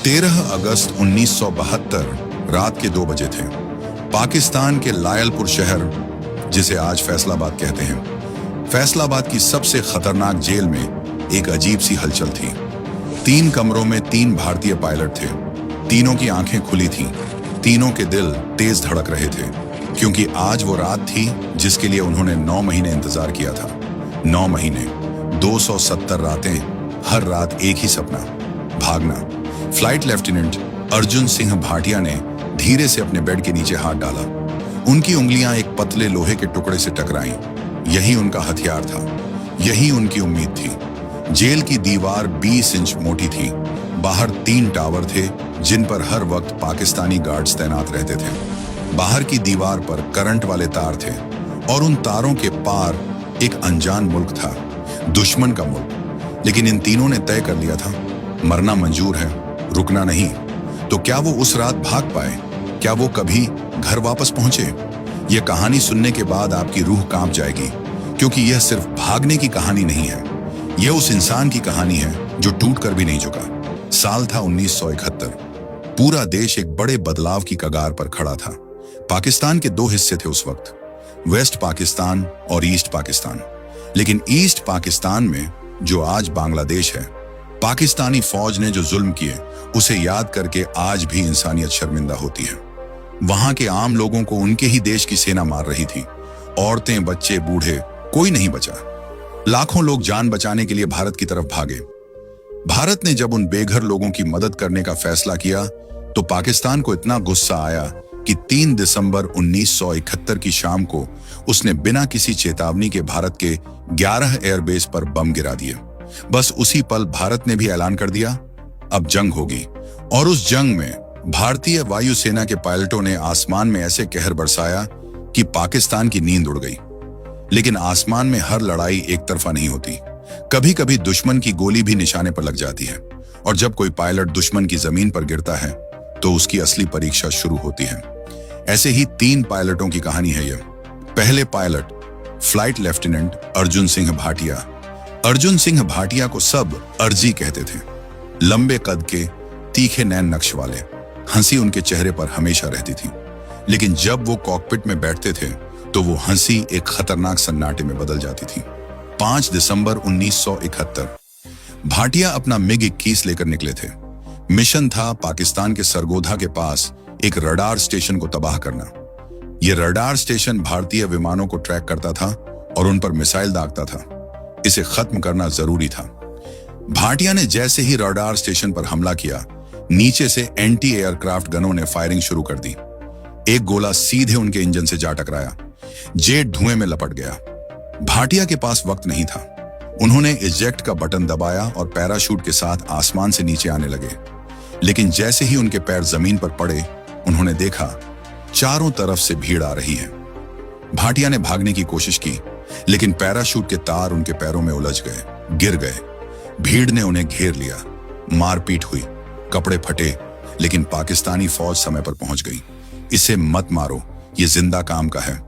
13 अगस्त 1972 रात के 2 बजे थे। पाकिस्तान के लायलपुर शहर, जिसे आज फैसलाबाद कहते हैं, फैसलाबाद की सबसे खतरनाक जेल में एक अजीब सी हलचल थी। 3 कमरों में 3 भारतीय पायलट थे। तीनों की आंखें खुली थीं, तीनों के दिल तेज धड़क रहे थे, क्योंकि आज वो रात थी जिसके लिए उन्होंने 9 महीने इंतजार किया था। 9 महीने, 270 रातें, हर रात एक ही सपना, भागना। फ्लाइट लेफ्टिनेंट अर्जुन सिंह भाटिया ने धीरे से अपने बेड के नीचे हाथ डाला। उनकी उंगलियां एक पतले लोहे के टुकड़े से टकराईं। यही उनका हथियार था, यही उनकी उम्मीद थी। जेल की दीवार 20 इंच मोटी थी। बाहर 3 टावर थे जिन पर हर वक्त पाकिस्तानी गार्ड्स तैनात रहते थे। बाहर की दीवार पर करंट वाले तार थे और उन तारों के पार एक अनजान मुल्क था, दुश्मन का मुल्क। लेकिन इन तीनों ने तय कर लिया था, मरना मंजूर है, रुकना नहीं। तो क्या वो उस रात भाग पाए? क्या वो कभी घर वापस पहुंचे? यह कहानी सुनने के बाद आपकी रूह कांप जाएगी, क्योंकि यह सिर्फ भागने की कहानी नहीं है। यह उस इंसान की कहानी है जो टूट कर भी नहीं झुका। साल था 1971। पूरा देश एक बड़े बदलाव की कगार पर खड़ा था। पाकिस्तान के 2 हिस्से थे उस वक्त, वेस्ट पाकिस्तान और ईस्ट पाकिस्तान। लेकिन ईस्ट पाकिस्तान में, जो आज बांग्लादेश है, पाकिस्तानी फौज ने जो जुल्म किए उसे याद करके आज भी इंसानियत शर्मिंदा होती है। वहां के आम लोगों को उनके ही देश की सेना मार रही थी। औरतें, बच्चे, बूढ़े, कोई नहीं बचा। लाखों लोग जान बचाने के लिए भारत की तरफ भागे। भारत ने जब उन बेघर लोगों की मदद करने का फैसला किया तो पाकिस्तान को इतना गुस्सा आया कि 3 दिसंबर 1971 की शाम को उसने बिना किसी चेतावनी के भारत के 11 एयरबेस पर बम गिरा दिए। बस उसी पल भारत ने भी ऐलान कर दिया, अब जंग होगी। और उस जंग में भारतीय वायुसेना के पायलटों ने आसमान में ऐसे कहर बरसाया कि पाकिस्तान की नींद उड़ गई। लेकिन आसमान में हर लड़ाई एक तरफा नहीं होती। कभी कभी दुश्मन की गोली भी निशाने पर लग जाती है, और जब कोई पायलट दुश्मन की जमीन पर गिरता है तो उसकी असली परीक्षा शुरू होती है। ऐसे ही 3 पायलटों की कहानी है यह। पहले pilot flight lieutenant Arjun Singh Bhatia. Arjun Singh Bhatia को सब अर्जी कहते थे। लंबे कद के, तीखे नैन नक्श वाले, हंसी उनके चेहरे पर हमेशा रहती थी। लेकिन जब वो कॉकपिट में बैठते थे तो वो हंसी एक खतरनाक सन्नाटे में बदल जाती थी। 5 दिसंबर 1971 भाटिया अपना मिग 21 लेकर निकले थे। मिशन था पाकिस्तान के सरगोधा के पास एक रडार स्टेशन को तबाह करना। यह रडार स्टेशन भारतीय विमानों को ट्रैक करता था और उन पर मिसाइल दागता था। इसे खत्म करना जरूरी था। भाटिया ने जैसे ही रडार स्टेशन पर हमला किया, नीचे से एंटी एयरक्राफ्ट गनों ने फायरिंग शुरू कर दी। एक गोला सीधे उनके इंजन से जा टकराया। जेट धुएं में लपट गया। भाटिया के पास वक्त नहीं था। उन्होंने इजेक्ट का बटन दबाया और पैराशूट के साथ आसमान से नीचे आने लगे। लेकिन जैसे ही उनके पैर जमीन पर पड़े, उन्होंने देखा चारों तरफ से भीड़ आ रही है। भाटिया ने भागने की कोशिश की, लेकिन पैराशूट के तार उनके पैरों में उलझ गए, गिर गए। भीड़ ने उन्हें घेर लिया। मारपीट हुई, कपड़े फटे, लेकिन पाकिस्तानी फौज समय पर पहुंच गई। इसे मत मारो, ये जिंदा काम का है।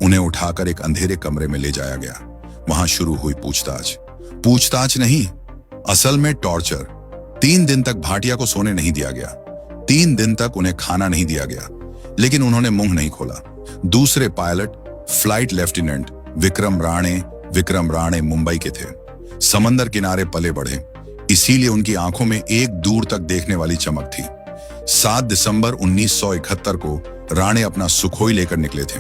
उन्हें उठाकर एक अंधेरे कमरे में ले जाया गया। वहां शुरू हुई पूछताछ नहीं, असल में टॉर्चर। 3 दिन तक भाटिया को सोने नहीं दिया गया। 3 दिन तक उन्हें खाना नहीं दिया गया, लेकिन उन्होंने मुंह नहीं खोला। दूसरे pilot flight lieutenant Vikram Rane Mumbai के थे। समंदर किनारे पले बढ़े, इसीलिए उनकी आंखों में एक दूर तक देखने वाली चमक थी। 7 दिसंबर 1971 को राणे अपना सुखोई लेकर निकले थे।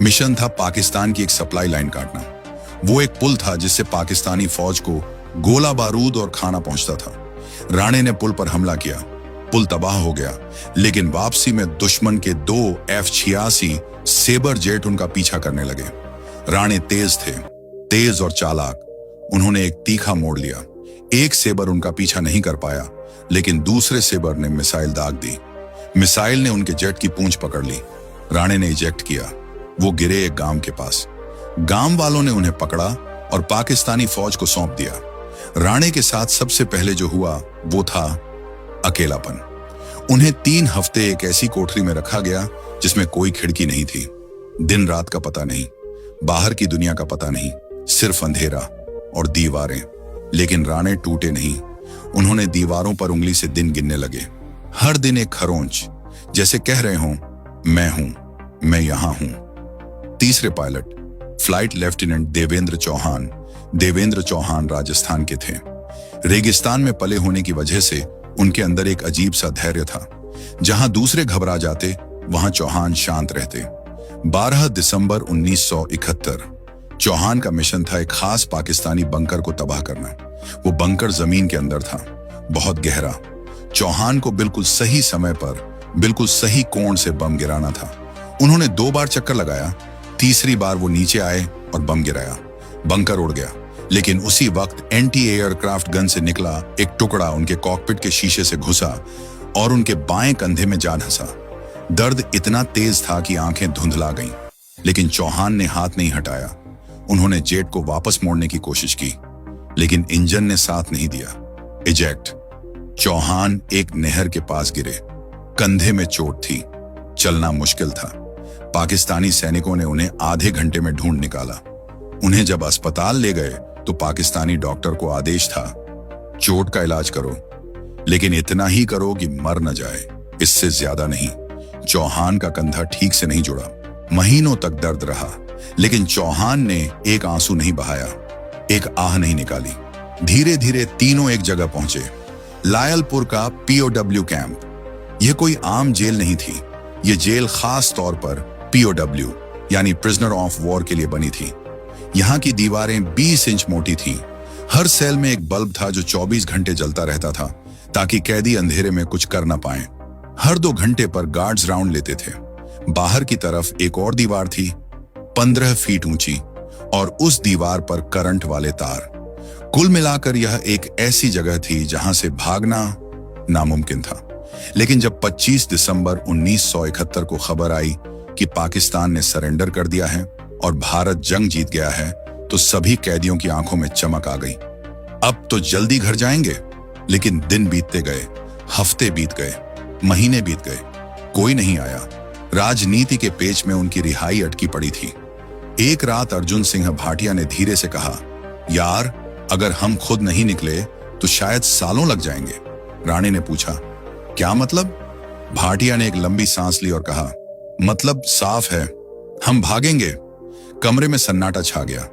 मिशन था पाकिस्तान की एक सप्लाई लाइन काटना। वो एक पुल था जिससे पाकिस्तानी फौज को गोला बारूद और खाना पहुंचता था। राणे ने पुल पर हमला किया। पुल तबाह हो गया, लेकिन वापसी में दुश्मन के 2 F-86 सेबर जेट उनका पीछा करने लगे। राणे तेज थे, तेज और चालाक। उन्होंने एक तीखा मोड़ लिया। एक सेबर उनका पीछा नहीं कर पाया, लेकिन दूसरे सेबर ने मिसाइल दाग दी। मिसाइल ने उनके जेट की पूंछ पकड़ ली। राणे ने इजेक्ट किया। वो गिरे एक गांव के पास। गांव वालों ने उन्हें पकड़ा और पाकिस्तानी फौज को सौंप दिया। राणे के साथ सबसे पहले जो हुआ वो था अकेलापन। उन्हें 3 हफ्ते एक ऐसी कोठरी में रखा गया जिसमें कोई खिड़की नहीं थी। दिन रात का पता नहीं, बाहर की दुनिया का पता नहीं, सिर्फ अंधेरा और दीवारें। लेकिन राणे टूटे नहीं। उन्होंने दीवारों पर उंगली से दिन गिनने लगे। हर दिन एक खरोंच, जैसे कह रहे हों, मैं हूं, मैं यहां हूं। तीसरे pilot flight lieutenant Devendra Chauhan Rajasthan के थे। रेगिस्तान में पले होने की वजह से उनके अंदर एक अजीब सा धैर्य था। जहां दूसरे घबरा जाते, वहां चौहान शांत रहते। 12 दिसंबर 1971 चौहान का मिशन था एक खास पाकिस्तानी बंकर को तबाह करना। वो बंकर जमीन के अंदर था, बहुत गहरा। चौहान को बिल्कुल सही समय पर बिल्कुल सही कोण से बम गिराना था। उन्होंने 2 बार चक्कर लगाया। तीसरी बार वो नीचे आए और बम गिराया। बंकर उड़ गया, लेकिन उसी वक्त एंटी एयरक्राफ्ट गन से निकला एक टुकड़ा उनके कॉकपिट के शीशे से घुसा और उनके बाएं कंधे में जा धंसा। दर्द इतना तेज था कि आंखें धुंधला गईं, लेकिन चौहान ने हाथ नहीं हटाया। उन्होंने जेट को वापस मोड़ने की कोशिश की, लेकिन इंजन ने साथ नहीं दिया। इजेक्ट। चौहान एक नहर के पास गिरे। कंधे में चोट थी, चलना मुश्किल था। पाकिस्तानी सैनिकों ने उन्हें आधे घंटे में ढूंढ निकाला। उन्हें जब अस्पताल ले गए तो पाकिस्तानी डॉक्टर को आदेश था, चोट का इलाज करो, लेकिन इतना ही करो कि मर न जाए, इससे ज्यादा नहीं। चौहान का कंधा ठीक से नहीं जुड़ा। महीनों तक दर्द रहा, लेकिन चौहान ने एक आंसू नहीं बहाया, एक आह नहीं निकाली। धीरे धीरे तीनों एक जगह पहुंचे, लायलपुर का POW कैंप। यह कोई आम जेल नहीं थी। यह जेल खास तौर पर POW यानी प्रिजनर ऑफ वॉर के लिए बनी थी। यहाँ की दीवारें 20 इंच मोटी थीं। हर सेल में एक बल्ब था जो 24 घंटे जलता रहता था, ताकि कैदी अंधेरे में कुछ कर न पाएं। हर 2 घंटे पर गार्ड्स राउंड लेते थे। बाहर की तरफ एक और दीवार थी, 15 फीट ऊंची, और उस दीवार पर करंट वाले तार। कुल मिलाकर यह एक ऐसी जगह थी जहां से भागना नामुमकिन था। लेकिन जब 25 दिसंबर 1971 को खबर आई कि पाकिस्तान ने सरेंडर कर दिया है और भारत जंग जीत गया है, तो सभी कैदियों की आंखों में चमक आ गई। अब तो जल्दी घर जाएंगे। लेकिन दिन बीतते गए, हफ्ते बीत गए, महीने बीत गए, कोई नहीं आया। राजनीति के पेच में उनकी रिहाई अटकी पड़ी थी। एक रात अर्जुन सिंह भाटिया ने धीरे से कहा, यार, अगर हम खुद नहीं निकले तो शायद सालों लग जाएंगे। राणी ने पूछा, क्या मतलब? भाटिया ने एक लंबी सांस ली और कहा, मतलब साफ है, हम भागेंगे। कमरे में सन्नाटा छा गया।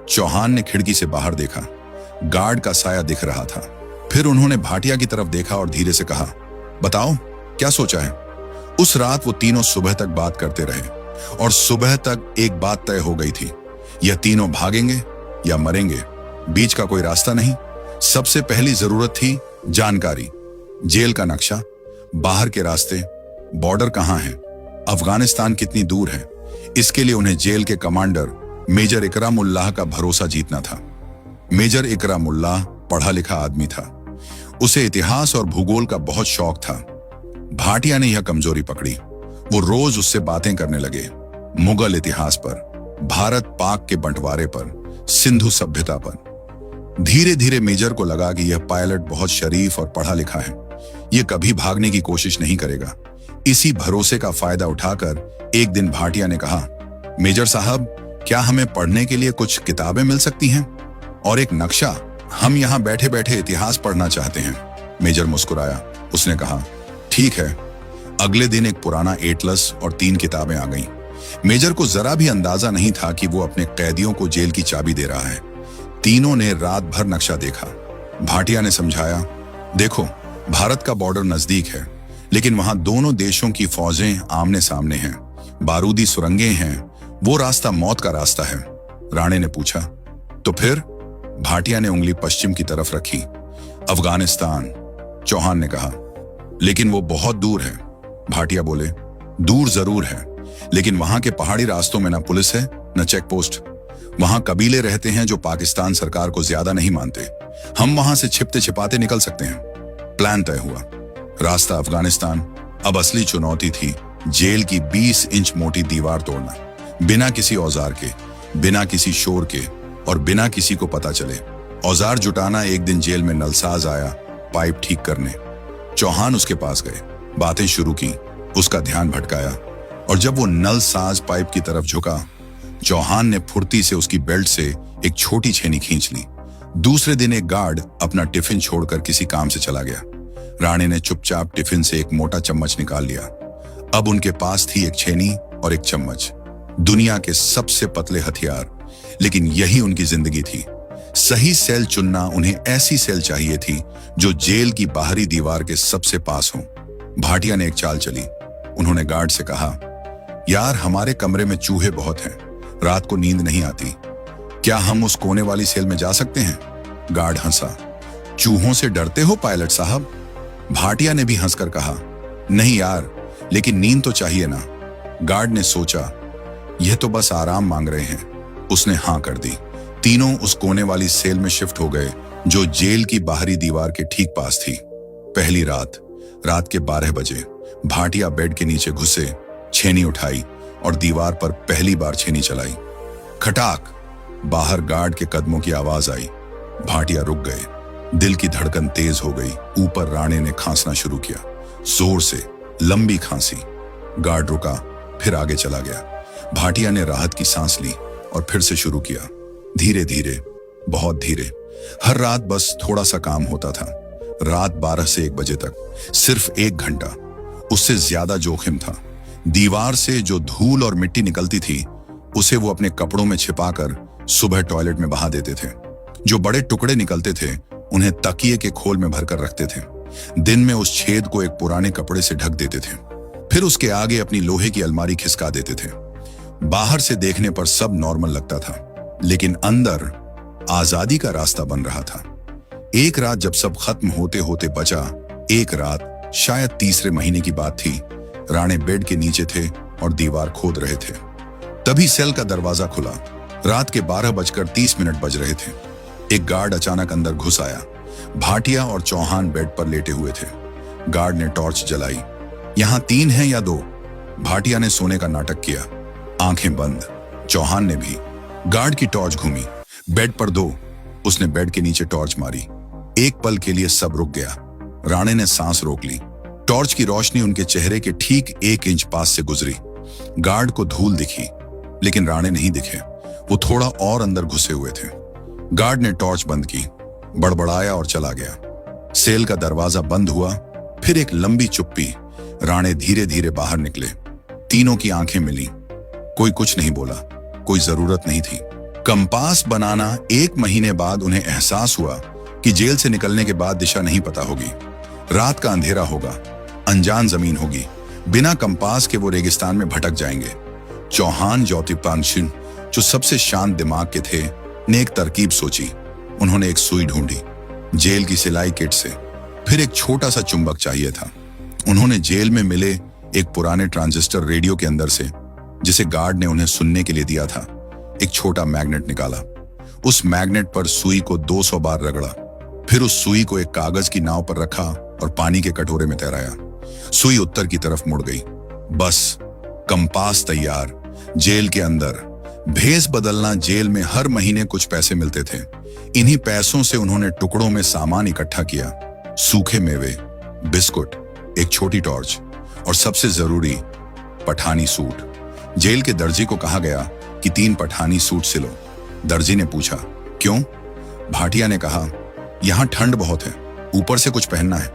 चौहान ने खिड़की से बाहर देखा, गार्ड का साया दिख रहा था। फिर उन्होंने भाटिया की तरफ देखा और धीरे से कहा, बताओ, क्या सोचा है? उस रात वो तीनों सुबह तक बात करते रहे, और सुबह तक एक बात तय हो गई थी, यह तीनों भागेंगे या मरेंगे, बीच का कोई रास्ता नहीं। सबसे पहली जरूरत थी जानकारी, जेल का नक्शा, बाहर के रास्ते, बॉर्डर कहां है, अफगानिस्तान कितनी दूर है। इसके लिए उन्हें जेल के कमांडर मेजर इकराम उल्लाह का भरोसा जीतना था। मेजर इकराम उल्लाह पढ़ा लिखा आदमी था। उसे इतिहास और भूगोल का बहुत शौक था। भाटिया ने यह कमजोरी पकड़ी। वो रोज उससे बातें करने लगे, मुगल इतिहास पर, भारत पाक के बंटवारे पर, सिंधु सभ्यता पर। धीरे धीरे मेजर को लगा कि यह पायलट बहुत शरीफ और पढ़ा लिखा है, यह कभी भागने की कोशिश नहीं करेगा। इसी भरोसे का फायदा उठाकर एक दिन भाटिया ने कहा, मेजर साहब, क्या हमें पढ़ने के लिए कुछ किताबें मिल सकती हैं? और एक नक्शा, हम यहाँ बैठे बैठे इतिहास पढ़ना चाहते हैं। मेजर मुस्कुराया। उसने कहा, ठीक है। अगले दिन एक पुराना एटलस और 3 किताबें आ गईं। मेजर को जरा भी अंदाजा नहीं था कि वो अपने कैदियों को जेल की चाबी दे रहा है। तीनों ने रात भर नक्शा देखा। भाटिया ने समझाया, देखो, भारत का बॉर्डर नजदीक है, लेकिन वहां दोनों देशों की फौजें आमने सामने हैं, बारूदी सुरंगें हैं, वो रास्ता मौत का रास्ता है। राणे ने पूछा, तो फिर? भाटिया ने उंगली पश्चिम की तरफ रखी। अफगानिस्तान, चौहान ने कहा। लेकिन वो बहुत दूर है। भाटिया बोले, दूर जरूर है, लेकिन वहां के पहाड़ी रास्तों में न पुलिस है न चेक पोस्ट। वहां कबीले रहते हैं जो पाकिस्तान सरकार को ज्यादा नहीं मानते। हम वहां से छिपते छिपाते निकल सकते हैं। प्लान तय हुआ, रास्ता अफगानिस्तान। अब असली चुनौती थी जेल की 20 इंच मोटी दीवार तोड़ना, बिना किसी औजार के, बिना किसी शोर के, और बिना किसी को पता चले। औजार जुटाना। एक दिन जेल में नलसाज आया पाइप ठीक करने। चौहान उसके पास गए, बातें शुरू की, उसका ध्यान भटकाया, और जब वो नलसाज पाइप की तरफ झुका, चौहान ने फुर्ती से उसकी बेल्ट से एक छोटी छेनी खींच ली। दूसरे दिन एक गार्ड अपना टिफिन छोड़कर किसी काम से चला गया। राणे ने चुपचाप टिफिन से एक मोटा चम्मच निकाल लिया। अब उनके पास थी एक छेनी और एक चम्मच, दुनिया के सबसे पतले हथियार, लेकिन यही उनकी जिंदगी थी। सही सेल चुनना, उन्हें ऐसी सेल चाहिए थी जो जेल की बाहरी दीवार के सबसे पास हो। भाटिया ने एक चाल चली। उन्होंने गार्ड से कहा, यार हमारे कमरे में चूहे बहुत हैं, रात को नींद नहीं आती, क्या हम उस कोने वाली सेल में जा सकते हैं? गार्ड हंसा। चूहों से डरते हो पायलट साहब? भाटिया ने भी हंसकर कहा, नहीं यार, लेकिन नींद तो चाहिए ना। गार्ड ने सोचा, यह तो बस आराम मांग रहे हैं। उसने हां कर दी। तीनों उस कोने वाली सेल में शिफ्ट हो गए जो जेल की बाहरी दीवार के ठीक पास थी। पहली रात के 12 बजे भाटिया बेड के नीचे घुसे, छेनी उठाई और दीवार पर पहली बार छेनी चलाई। खटाक! बाहर गार्ड के कदमों की आवाज आई। भाटिया रुक गए। दिल की धड़कन तेज हो गई। ऊपर राणे ने खांसना शुरू किया, जोर से, लंबी खांसी। गार्ड रुका, फिर आगे चला गया। भाटिया ने राहत की सांस ली और फिर से शुरू किया, धीरे धीरे, बहुत धीरे। हर रात बस थोड़ा सा काम होता था। रात 12 से 1 बजे तक, सिर्फ 1 घंटा। उससे ज्यादा जोखिम था। दीवार से जो धूल और मिट्टी निकलती थी, उसे वो अपने कपड़ों में छिपाकर सुबह टॉयलेट में बहा देते थे। जो बड़े टुकड़े निकलते थे, उन्हें तकिए के खोल में भरकर रखते थे। दिन में उस छेद को एक पुराने कपड़े से ढक देते थे, फिर उसके आगे अपनी लोहे की अलमारी खिसका देते थे। बाहर से देखने पर सब नॉर्मल लगता था, लेकिन अंदर आजादी का रास्ता बन रहा था। एक रात जब सब खत्म होते होते बचा, एक रात शायद तीसरे महीने की बात थी। राणे बेड के नीचे थे और दीवार खोद रहे थे। तभी सेल का दरवाजा खुला। रात के 12:30 बज रहे थे। एक गार्ड अचानक अंदर घुस आया। भाटिया और चौहान बेड पर लेटे हुए थे। गार्ड ने टॉर्च जलाई। यहां 3 हैं या 2? भाटिया ने सोने का नाटक किया, आंखें बंद। चौहान ने भी। गार्ड की टॉर्च घूमी। बेड पर 2। उसने बेड के नीचे टॉर्च मारी। एक पल के लिए सब रुक गया। राणे ने सांस रोक ली। टॉर्च की रोशनी उनके चेहरे के ठीक 1 इंच पास से गुजरी। गार्ड को धूल दिखी, लेकिन राणे नहीं दिखे। वो थोड़ा और अंदर घुसे हुए थे। गार्ड ने टॉर्च बंद की, बड़बड़ाया और चला गया। सेल का दरवाजा बंद हुआ। फिर एक लंबी चुप्पी। राणे धीरे धीरे बाहर निकले। तीनों की आंखें मिली। कोई कुछ नहीं बोला, कोई जरूरत नहीं थी। कंपास बनाना 1 महीने बाद उन्हें एहसास हुआ कि जेल से निकलने के बाद दिशा नहीं पता होगी। रात का अंधेरा होगा, अनजान जमीन होगी। बिना कंपास के वो रेगिस्तान में भटक जाएंगे। चौहान ज्योतिपांशिन, जो सबसे शांत दिमाग के थे, ने एक तरकीब सोची। उन्होंने एक सुई ढूंढी जेल की सिलाई किट से। फिर एक छोटा सा चुंबक चाहिए था। उन्होंने जेल में मिले एक पुराने ट्रांजिस्टर रेडियो के अंदर से, जिसे गार्ड ने उन्हें सुनने के लिए दिया था, एक छोटा मैग्नेट निकाला। उस मैग्नेट पर सुई को 200 बार रगड़ा। फिर उस सुई को एक कागज की नाव पर रखा और पानी के कटोरे में तैराया। सुई उत्तर की तरफ मुड़ गई। बस, कंपास तैयार। जेल के अंदर भेस बदलना। जेल में हर महीने कुछ पैसे मिलते थे। इन्हीं पैसों से उन्होंने टुकड़ों में सामान इकट्ठा किया, सूखे मेवे, बिस्कुट, एक छोटी टॉर्च और सबसे जरूरी, पठानी सूट। जेल के दर्जी को कहा गया कि 3 पठानी सूट सिलो। दर्जी ने पूछा, क्यों? भाटिया ने कहा, यहां ठंड बहुत है, ऊपर से कुछ पहनना है।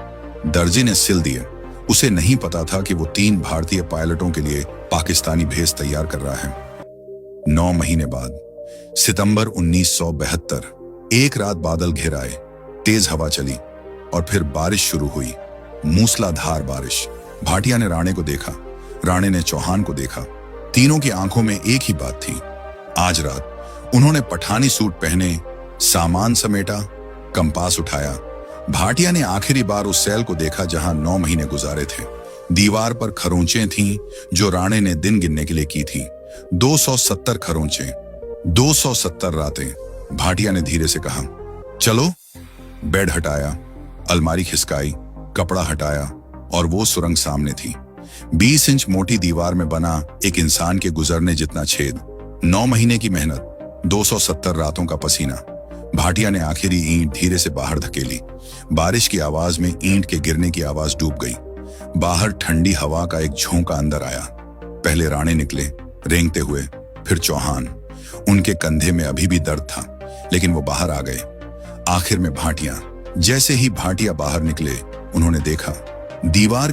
दर्जी ने सिल दिए। उसे नहीं पता था कि वो 3 भारतीय पायलटों के लिए पाकिस्तानी भेस तैयार कर रहा है। 9 महीने बाद, सितंबर 1972, एक रात बादल घिर आए, तेज हवा चली और फिर बारिश शुरू हुई, मूसलाधार बारिश। भाटिया ने राणे को देखा, राणे ने चौहान को देखा। तीनों की आंखों में एक ही बात थी। आज रात उन्होंने पठानी सूट पहने, सामान समेटा, कंपास उठाया। भाटिया ने आखिरी बार उस सेल को देखा जहां 9 महीने गुजारे थे। दीवार पर खरोंचें थीं जो राणे ने दिन गिनने के लिए की थी। 270 खरोंचें, 270 रातें। भाटिया ने धीरे से कहा, चलो। बेड हटाया, अलमारी खिसकाई, कपड़ा हटाया और वो सुरंग सामने थी। 20 इंच मोटी दीवार में बना एक इंसान के गुजरने जितना छेद। 9 महीने की मेहनत, 270 रातों का पसीना। भाटिया ने आखिरी ईंट धीरे से बाहर धकेली। बारिश की आवाज में ईंट के गिरने की आवाज डूब गई। बाहर ठंडी हवा का एक झोंका अंदर आया। पहले राणे निकले, रेंगते हुए, फिर चौहान। उनके कंधे में अभी भी दर्द था, लेकिन वो बाहर आ गए। आखिर में भाटिया। जैसे ही भाटिया बाहर निकले, उन्होंने देखा दीवार